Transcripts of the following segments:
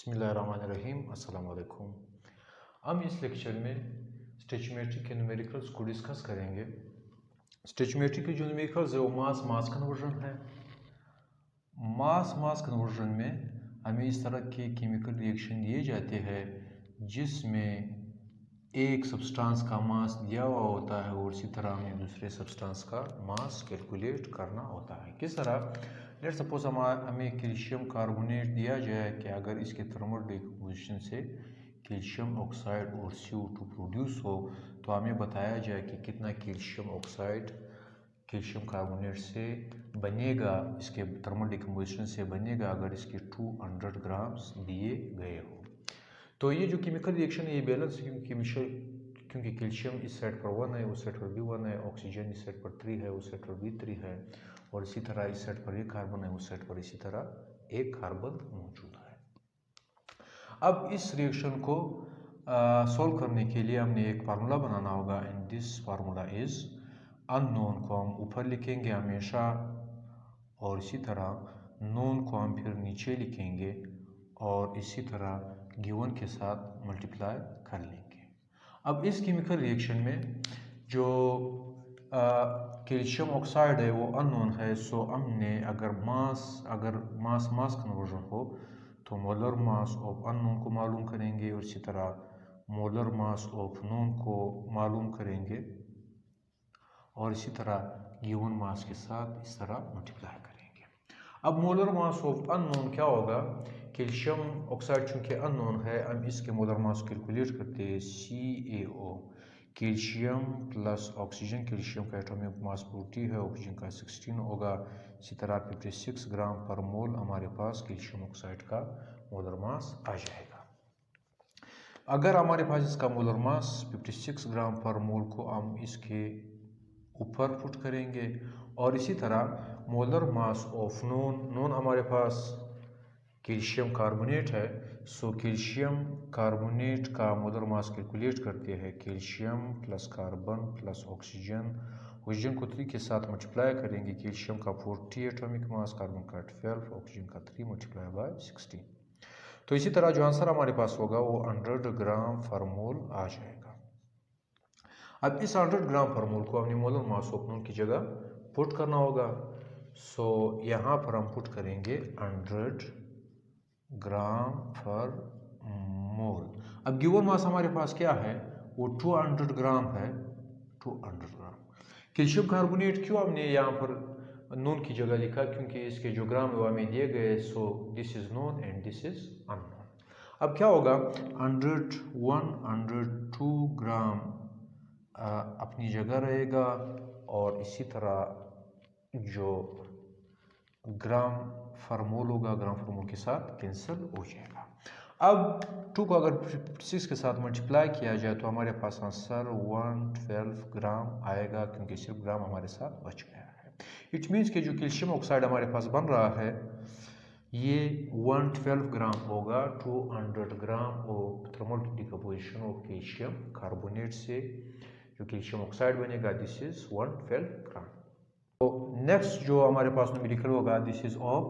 बिस्मिल्लाहिर्रहमानिर्रहीम। अस्सलाम वालेकुम। हम इस लेक्चर में स्टोइचियोमेट्री के न्यूमेरिकल्स को डिस्कस करेंगे। स्टोइचियोमेट्री के जो न्यूमेरिकल्स है वो मास कन्वर्जन है। मास कन्वर्जन में हमें इस तरह के केमिकल रिएक्शन दिए जाते हैं जिसमें एक सब्सटेंस का मास दिया हुआ होता है और इसी तरह हमें दूसरे सब्सटेंस का मास कैलकुलेट करना होता है। किस तरह, लेट सपोज हमें कैल्शियम कार्बोनेट दिया जाए कि अगर इसके थर्मल डिकम्पोजिशन से कैल्शियम ऑक्साइड और CO2 प्रोड्यूस हो तो हमें बताया जाए कि कितना कैल्शियम ऑक्साइड कैल्शियम कार्बोनेट से बनेगा, इसके थर्मल डिकम्पोजिशन से बनेगा अगर इसके 200 ग्राम्स दिए गए हो। तो ये जो केमिकल रिएक्शन है ये बैलेंस क्योंकि कैल्शियम इस साइड पर 1 है, उस साइड पर भी 1 है, ऑक्सीजन इस साइड पर 3 है, उस साइड पर भी 3 है, और इसी तरह इस साइड पर एक कार्बन है, उस साइड पर इसी तरह एक कार्बन मौजूद है। अब इस रिएक्शन को सॉल्व करने के लिए हमने एक फार्मूला बनाना होगा and this formula is unknown को हम ऊपर लिखेंगे हमेशा और इसी तरह नोन को हम फिर नीचे लिखेंगे और इसी तरह गिवन के साथ मल्टीप्लाई कर लेंगे। अब इस केमिकल रिएक्शन में जो कैल्शियम ऑक्साइड है वो अननोन है, सो हमने अगर मास कन्वर्जन हो तो मोलर मास ऑफ अननोन को मालूम करेंगे और इसी तरह मोलर मास ऑफ नोन को मालूम करेंगे और इसी तरह गिवन मास के साथ इस तरह मल्टीप्लाई करेंगे। अब मोलर मास ऑफ अननोन क्या होगा? कैल्शियम ऑक्साइड चूंकि अननोन है, हम इसके मोलर मास कैलकुलेट करते हैं CaO, calcium plus oxygen. Calcium का एटॉमिक मास 40 है, ऑक्सीजन का 16 होगा। इसी तरह 56 ग्राम पर मोल हमारे पास कैल्शियम ऑक्साइड का मोलर मास आ जाएगा। अगर हमारे पास इसका मोलर मास 56 ग्राम पर मोल को हम इसके ऊपर पुट करेंगे और इसी तरह मोलर मास ऑफ नोन हमारे पास कैल्शियम कार्बोनेट है, सो कैल्शियम कार्बोनेट का मोलर मास कैलकुलेट करते हैं। Calcium plus carbon plus oxygen को 3 के साथ मल्टीप्लाई करेंगे। कैल्शियम का 40 एटॉमिक मास, कार्बन का 12, ऑक्सीजन का 3 मल्टीप्लाई बाय 16। तो इसी तरह जो आंसर हमारे पास होगा वो 100 ग्राम पर मोल आ जाएगा। अब इस 100 ग्राम पर मोल को हमने मोलर मास ऑफ नोन की जगह पुट करना होगा, सो यहाँ पर हम पुट करेंगे 100 ग्राम पर मोल। अब गिवन मास हमारे पास क्या है? वो 200 ग्राम है, 200 ग्राम। कैल्शियम कार्बोनेट क्यों हमने यहाँ पर नोन की जगह लिखा? क्योंकि इसके जो ग्राम है वो हमें दिए गए, so this is known and this is unknown. अब क्या होगा? 102 ग्राम अपनी जगह रहेगा और इसी तरह जो ग्राम फॉर्मूल होगा ग्राम फॉर्मूल के साथ कैंसिल हो जाएगा। अब 2 को अगर 56 के साथ मल्टीप्लाई किया जाए तो हमारे पास आंसर 112 ग्राम आएगा, क्योंकि सिर्फ ग्राम हमारे साथ बच गया है। इट मीन्स कि जो कैल्शियम ऑक्साइड हमारे पास बन रहा है ये 112 ग्राम होगा। 200 gram of thermal decomposition of calcium carbonate से जो कैल्शियम ऑक्साइड बनेगा दिस इज 112 ग्राम। तो नेक्स्ट जो हमारे पास न्यूमेरिकल होगा this is of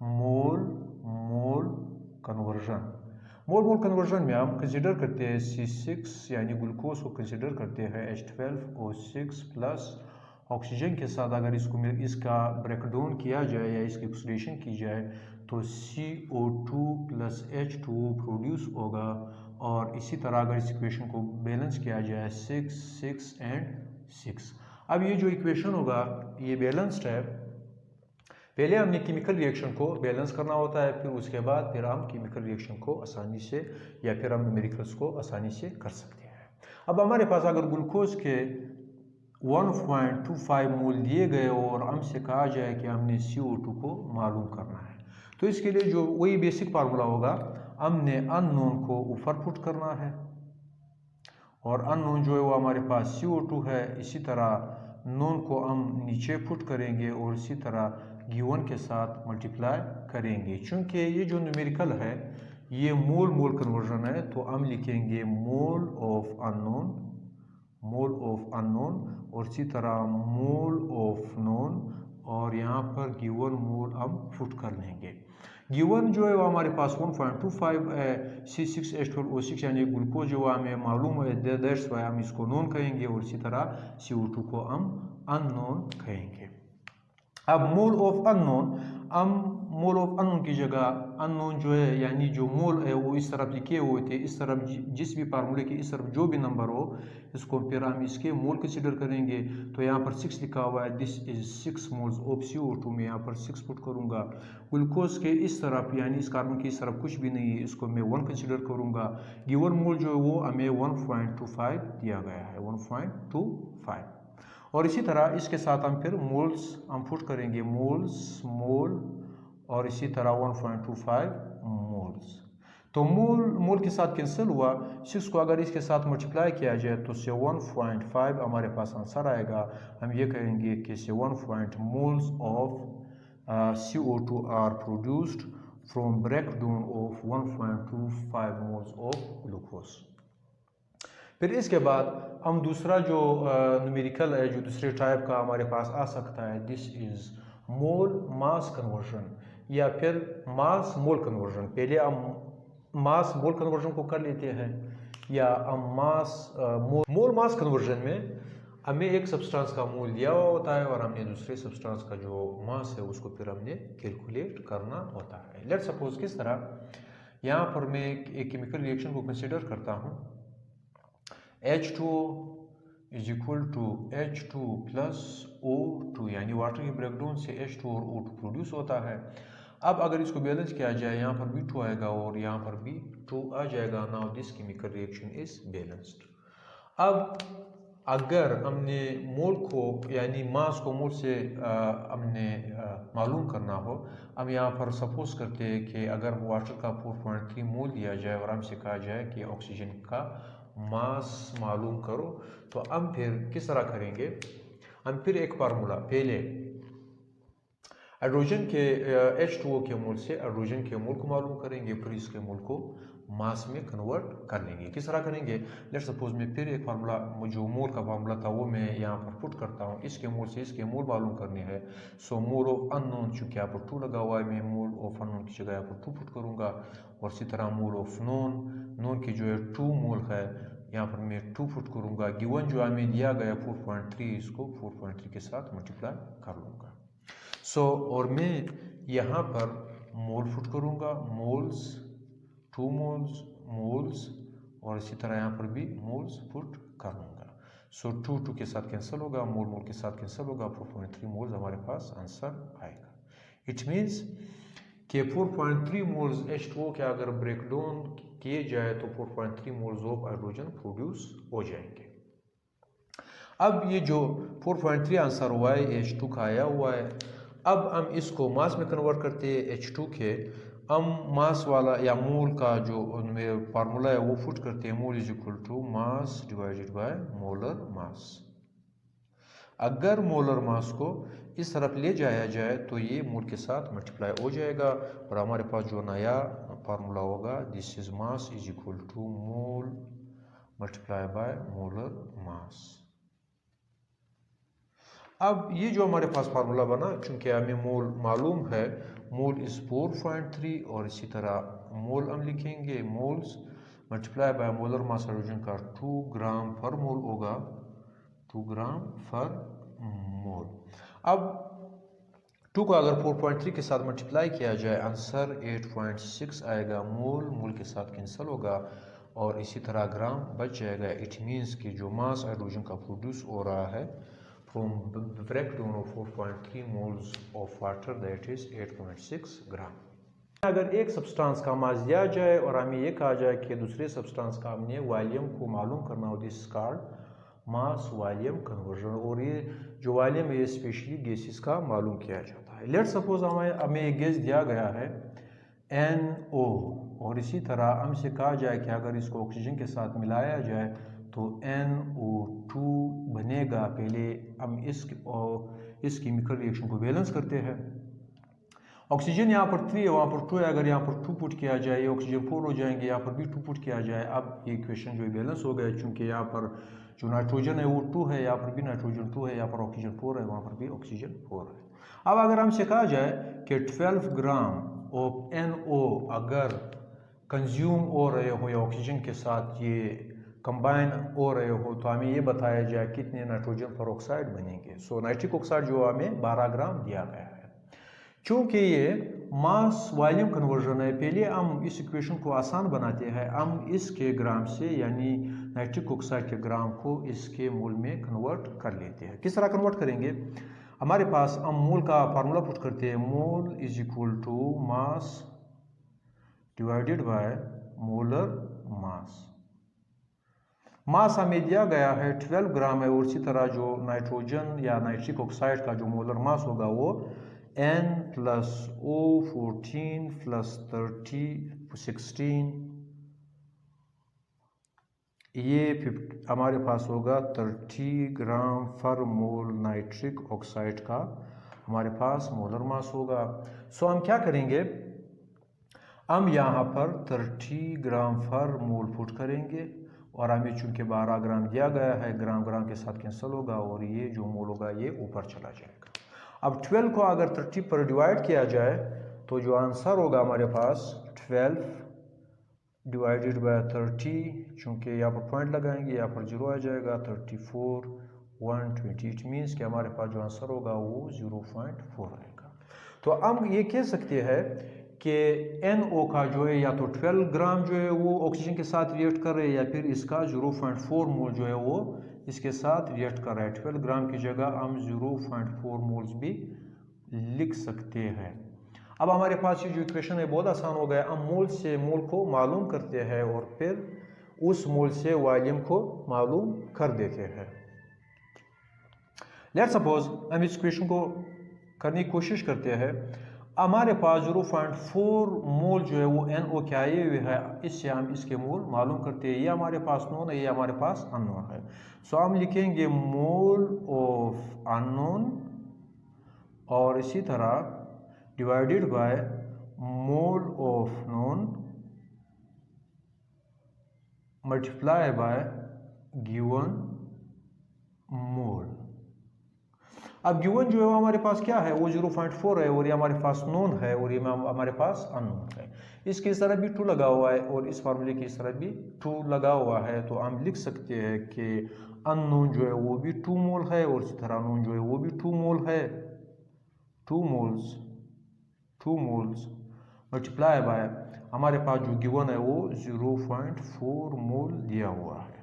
mole conversion. Mole conversion में हम कंसिडर करते हैं C6 यानी ग्लूकोज को कंसिडर करते हैं H12O6 प्लस ऑक्सीजन के साथ। अगर इसका ब्रेकडाउन किया जाए या इसकी ऑक्सीडेशन की जाए तो CO2 प्लस H2O प्रोड्यूस होगा और इसी तरह अगर इस इक्वेशन को बैलेंस किया जाए 6, 6 एंड 6। अब ये जो इक्वेशन होगा ये बैलेंस्ड है। पहले हमने केमिकल रिएक्शन को बैलेंस करना होता है, फिर उसके बाद फिर हम केमिकल रिएक्शन को आसानी से या फिर हम न्यूमेरिकल्स को आसानी से कर सकते हैं। अब हमारे पास अगर ग्लूकोज के 1.25 मोल दिए गए और हमसे कहा जाए कि हमने CO2 को मालूम करना है, तो इसके लिए जो वही बेसिक फार्मूला होगा, हमने अननोन को ऊपर पुट करना है और अननोन जो है वो हमारे पास CO2 है। इसी तरह नोन को हम नीचे पुट करेंगे और इसी तरह गिवन के साथ मल्टीप्लाई करेंगे। चूंकि ये जो न्यूमेरिकल है ये मोल कन्वर्जन है तो हम लिखेंगे मोल ऑफ अननोन और इसी तरह मोल ऑफ नोन और यहाँ पर गिवन मोल हम पुट कर लेंगे। गिवन जो है वो हमारे पास 1.25 C6H12O6 यानी ग्लूकोज जो हमें मालूम है, दैट्स वाई हम इसको नोन कहेंगे, और इसी तरह CO2 को हम अननोन कहेंगे। अब मोल ऑफ अननोन, हम मोल ऑफ अननोन की जगह अननोन जो है यानी जो मोल है वो इस तरफ लिखे हुए थे, इस तरफ जिस भी फार्मूले के इस तरफ जो भी नंबर हो इसको फिर हम इसके मोल कंसिडर करेंगे। तो यहाँ पर 6 लिखा हुआ है, this is 6 moles of CO2 में यहाँ पर 6 पुट करूँगा। ग्लूकोज के इस तरफ यानी इस कार्बन की इस तरफ कुछ भी नहीं है, इसको मैं 1 कंसिडर करूँगा। गिवन मोल जो है वो हमें 1.25 दिया गया है, 1.25। और इसी तरह इसके साथ हम फिर मोल्स हम पुट करेंगे, मोल्स मोल, और इसी तरह 1.25 मोल्स। तो मोल के साथ कैंसिल हुआ, 6 को अगर इसके साथ मल्टीप्लाई किया जाए तो 7.5 हमारे पास आंसर आएगा। हम ये कहेंगे कि 7 moles of CO2 are produced from breakdown of 1.25 moles of glucose. फिर इसके बाद हम दूसरा जो न्यूमेरिकल है, जो दूसरे टाइप का हमारे पास आ सकता है, this is mole mass conversion या फिर मास मोल कन्वर्जन। पहले हम मास मोल कन्वर्जन को कर लेते हैं, या हम मास मोल मास कन्वर्जन में हमें एक सब्सटेंस का मोल दिया हुआ होता है और हमने दूसरे सब्सटेंस का जो मास है उसको फिर हमने कैलकुलेट करना होता है। लेट्स सपोज किस तरह, यहाँ पर मैं एक केमिकल रिएक्शन को कंसिडर करता हूँ। H2O is equal to H2 plus O2 यानी वाटर के ब्रेकडाउन से H2 और O2 प्रोड्यूस होता है। अब अगर इसको बैलेंस किया जाए, यहाँ पर भी 2 आएगा और यहाँ पर भी 2 आ जाएगा। Now this chemical reaction is balanced. अब अगर हमने मोल को यानी मास को मोल से हमने मालूम करना हो, हम यहाँ पर सपोज करते हैं कि अगर वाटर का 4.3 मोल दिया जाए और हमसे कहा जाए कि ऑक्सीजन का मास मालूम करो, तो हम फिर किस तरह करेंगे। हम फिर एक फार्मूला, पहले हाइड्रोजन के H2O के मोल से हाइड्रोजन के मोल को मालूम करेंगे, फिर इसके मोल को मास में कन्वर्ट कर लेंगे। किस तरह करेंगे, लेट्स सपोज मैं फिर एक फार्मूला, जो मोल का फार्मूला था वो मैं यहाँ पर पुट करता हूँ। इसके मोल से इसके मोल मालूम करने हैं। सो मोल ऑफ अननोन, चूँकि यहाँ पर 2 लगा हुआ है, मैं मोल ऑफ अननोन की जगह यहाँ पर 2 पुट करूँगा। और इसी तरह मोल ऑफ नोन की जो है 2 मोल है, यहाँ पर मैं 2 पुट करूँगा। गिवन जो हमें दिया गया 4.3, इसको 4.3 के साथ मल्टीप्लाई कर लूँगा। सो और मैं यहाँ पर मोल पुट करूँगा, मोल्स 2 मोल्स, और इसी तरह यहाँ पर भी मोल्स पुट कर लूँगा। सो 2 के साथ कैंसिल होगा, मोल के साथ कैंसिल होगा, 4.3 मोल्स हमारे पास आंसर आएगा। इट मीन्स कि 4.3 मोल्स H2O के अगर ब्रेकडाउन किए जाए तो 4.3 मोल्स ऑफ हाइड्रोजन प्रोड्यूस हो जाएंगे। अब ये जो 4.3 आंसर हुआ है H2 का आया हुआ है। अब हम इसको मास में कन्वर्ट करते हैं H2 के, हम मास वाला या मोल का जो फार्मूला है वो पुट करते हैं, mole is equal to mass divided by molar mass. अगर मोलर मास को इस तरफ ले जाया जाए तो ये मोल के साथ मल्टीप्लाई हो जाएगा और हमारे पास जो नया फार्मूला होगा, this is mass is equal to mole multiply by molar mass. अब ये जो हमारे पास फार्मूला बना, चूंकि हमें मोल मालूम है, मोल इज 4.3, और इसी तरह मोल हम लिखेंगे, moles multiply by molar mass hydrogen का 2 ग्राम पर मोल होगा, 2 ग्राम पर मोल। अब 2 को अगर 4.3 के साथ मल्टीप्लाई किया जाए, आंसर 8.6 आएगा। मोल के साथ कैंसिल होगा और इसी तरह ग्राम बच जाएगा। इट मीन्स कि जो मास हाइड्रोजन का प्रोड्यूस हो रहा है from the breakdown of 4.3 moles of water, that is 8.6 ग्राम। अगर एक सब्सटेंस का मास दिया जाए और हमें ये कहा जाए कि दूसरे सब्सटेंस का हमने वॉल्यूम को मालूम करना हो, this called mass volume conversion, और ये जो वॉल्यूम है स्पेशली गैसेस का मालूम किया जाता है। लेट्स सपोज हमें एक गैस दिया गया है NO, और इसी तरह हमसे कहा जाए कि अगर इसको ऑक्सीजन के साथ मिलाया जाए तो NO2 बनेगा। पहले हम इस केमिकल रिएक्शन को बैलेंस करते हैं। ऑक्सीजन यहाँ पर 3 है, वहाँ पर 2 है, अगर यहाँ पर 2 पुट किया जाए ऑक्सीजन 4 हो जाएंगे, यहाँ पर भी 2 पुट किया जाए। अब ये इक्वेशन जो बैलेंस हो गया, चूँकि यहाँ पर जो नाइट्रोजन है वो 2 है, यहाँ पर भी नाइट्रोजन 2 है, यहाँ पर ऑक्सीजन 4 है, वहाँ पर भी ऑक्सीजन 4 है। अब अगर हमसे कहा जाए कि 12 ग्राम ऑफ NO अगर कंज्यूम हो रहे हो या ऑक्सीजन के साथ ये कंबाइन हो रहे हो तो हमें ये बताया जाए कितने नाइट्रोजन पेरोक्साइड बनेंगे। सो नाइट्रिक ऑक्साइड जो हमें 12 ग्राम दिया गया है। चूंकि ये मास वॉल्यूम कन्वर्जन है, पहले हम इस इक्वेशन को आसान बनाते हैं। हम इसके ग्राम से यानी नाइट्रिक ऑक्साइड के ग्राम को इसके मोल में कन्वर्ट कर लेते हैं। किस तरह कन्वर्ट करेंगे? हमारे पास हम मोल का फार्मूला पुट करते हैं। Mole is equal to mass divided by molar mass. Mass हमें दिया गया है 12 ग्राम है और इसी तरह जो नाइट्रोजन या नाइट्रिक ऑक्साइड का जो मोलर मास होगा वो N प्लस O14 प्लस 16 ये हमारे पास होगा 30 ग्राम पर मोल नाइट्रिक ऑक्साइड का हमारे पास मोलर मास होगा। सो हम क्या करेंगे, हम यहाँ पर 30 ग्राम पर मोल पुट करेंगे और हमें चूंकि 12 ग्राम दिया गया है, ग्राम ग्राम के साथ कैंसिल होगा और ये जो मोल होगा ये ऊपर चला जाएगा। अब 12 को अगर 30 पर डिवाइड किया जाए तो जो आंसर होगा हमारे पास 12 डिवाइडेड बाय 30, चूँकि यहाँ पर पॉइंट लगाएंगे यहाँ पर 0 आ जाएगा, 34 120। इट मीन्स कि हमारे पास जो आंसर होगा वो 0.4 आएगा। तो हम ये कह सकते हैं कि NO का जो है या तो 12 ग्राम जो है वो ऑक्सीजन के साथ रिएक्ट कर रहे हैं या फिर इसका 0.4 मोल जो है वो इसके साथ रिएक्ट कर रहा है। 12 ग्राम की जगह हम 0.4 मोल्स भी लिख सकते हैं। अब हमारे पास ये जो इक्वेशन है बहुत आसान हो गया। हम मोल से मोल को मालूम करते हैं और फिर उस मोल से वॉल्यूम को मालूम कर देते हैं। लेट्स सपोज हम इस इक्वेशन को करने की कोशिश करते हैं। हमारे पास 0.4 मोल जो है वो NO के आए हुए है, इससे हम इसके मोल मालूम करते हैं। ये हमारे पास नोन है, ये हमारे पास अननोन है। सो हम लिखेंगे मोल ऑफ अननोन और इसी तरह divided by mole of known multiply by given mole. अब गिवन जो है हमारे पास क्या है, वो 0.4 है और ये हमारे पास नोन है और ये हमारे पास अननोन है। इसकी इस तरह भी 2 लगा हुआ है और इस फार्मूले की इस तरह भी 2 लगा हुआ है। तो हम लिख सकते हैं कि अननोन जो है वो भी 2 मोल है और इसी तरह नोन जो है वो भी 2 मोल है। 2 मोल्स मल्टीप्लाई बाय हमारे पास जो गिवन है वो 0.4 मोल दिया हुआ है।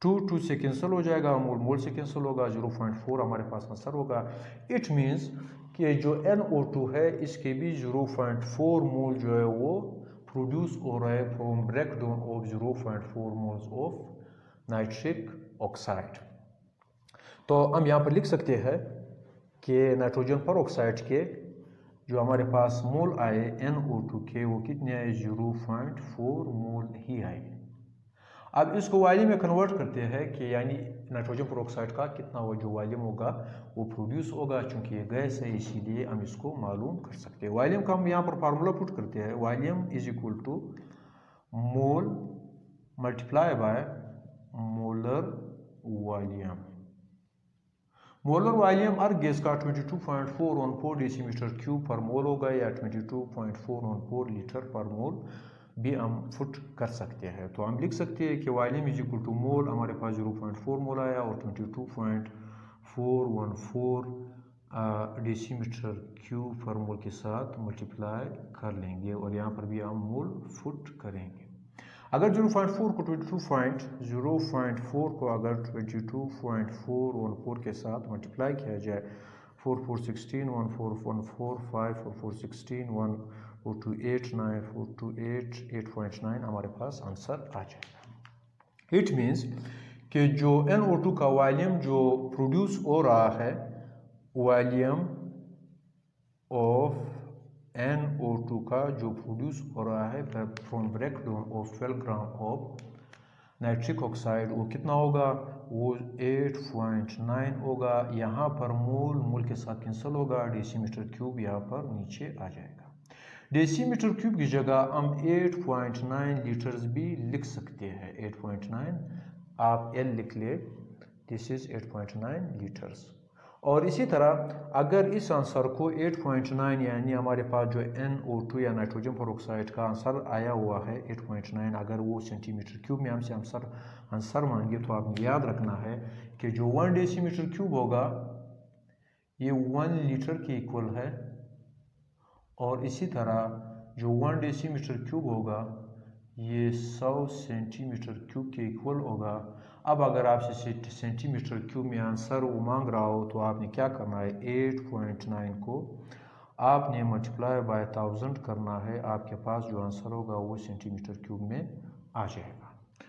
2 से कैंसिल हो जाएगा, मोल से कैंसिल होगा, 0.4 हमारे पास आंसर होगा। इट मीन्स कि जो NO2 है इसके भी 0.4 मोल जो है वो प्रोड्यूस हो रहा है from breakdown of 0.4 moles of nitric oxide. तो हम यहाँ पर लिख सकते हैं कि नाइट्रोजन पर ऑक्साइड के जो हमारे पास मोल आए NO2 के वो कितने आए, 0.4 मोल ही आए। अब इसको वॉल्यूम में कन्वर्ट करते हैं कि यानी नाइट्रोजन पेरोक्साइड का कितना वो जो वॉल्यूम होगा वो प्रोड्यूस होगा। चूंकि ये गैस है इसीलिए हम इसको मालूम कर सकते हैं। वॉल्यूम का हम यहाँ पर फार्मूला पुट करते हैं। Volume is equal to mole multiply by molar volume. Molar volume हर गैस का 22.414 डेसीमीटर क्यूब पर मोल होगा या 22.414 लीटर पर मोल भी हम फुट कर सकते हैं। तो हम लिख सकते हैं कि वॉल्यूम इज इक्वल टू मोल, हमारे पास 0.4 मोल आया और 22.414 डेसीमीटर क्यूब पर मोल के साथ मल्टीप्लाई कर लेंगे और यहाँ पर भी हम मोल फुट करेंगे। अगर 0.4 को 0.4 को अगर 22.414 के साथ मल्टीप्लाई किया जाए 4416 14145 4416 4289 428 8.9 हमारे पास आंसर आ जाएगा। इट मीन्स कि जो NO2 का वॉल्यूम जो प्रोड्यूस हो रहा है, वॉल्यूम ऑफ NO2 का जो प्रोड्यूस हो रहा है from breakdown of 12 gram of nitric oxide वो कितना होगा, वो 8.9 होगा। यहाँ पर मोल के साथ कैंसिल होगा, डेसीमीटर क्यूब यहाँ पर नीचे आ जाएगा। डेसीमीटर क्यूब की जगह हम 8.9 लीटर्स भी लिख सकते हैं। 8.9 आप L लिख ले, दिस इज 8.9 लीटर्स। और इसी तरह अगर इस आंसर को 8.9 यानी हमारे पास जो NO2 या नाइट्रोजन पेरोक्साइड का आंसर आया हुआ है 8.9, अगर वो सेंटीमीटर क्यूब में हमसे आंसर मांगे तो आपने याद रखना है कि जो 1 डेसीमीटर क्यूब होगा ये 1 लीटर के इक्वल है, और इसी तरह जो 1 डेसीमीटर क्यूब होगा ये 100 सेंटीमीटर क्यूब के इक्वल होगा। अब अगर आपसे सेंटीमीटर क्यूब में आंसर वो मांग रहा हो तो आपने क्या करना है, 8.9 को आपने मल्टीप्लाई बाय 1000 करना है, आपके पास जो आंसर होगा वो सेंटीमीटर क्यूब में आ जाएगा।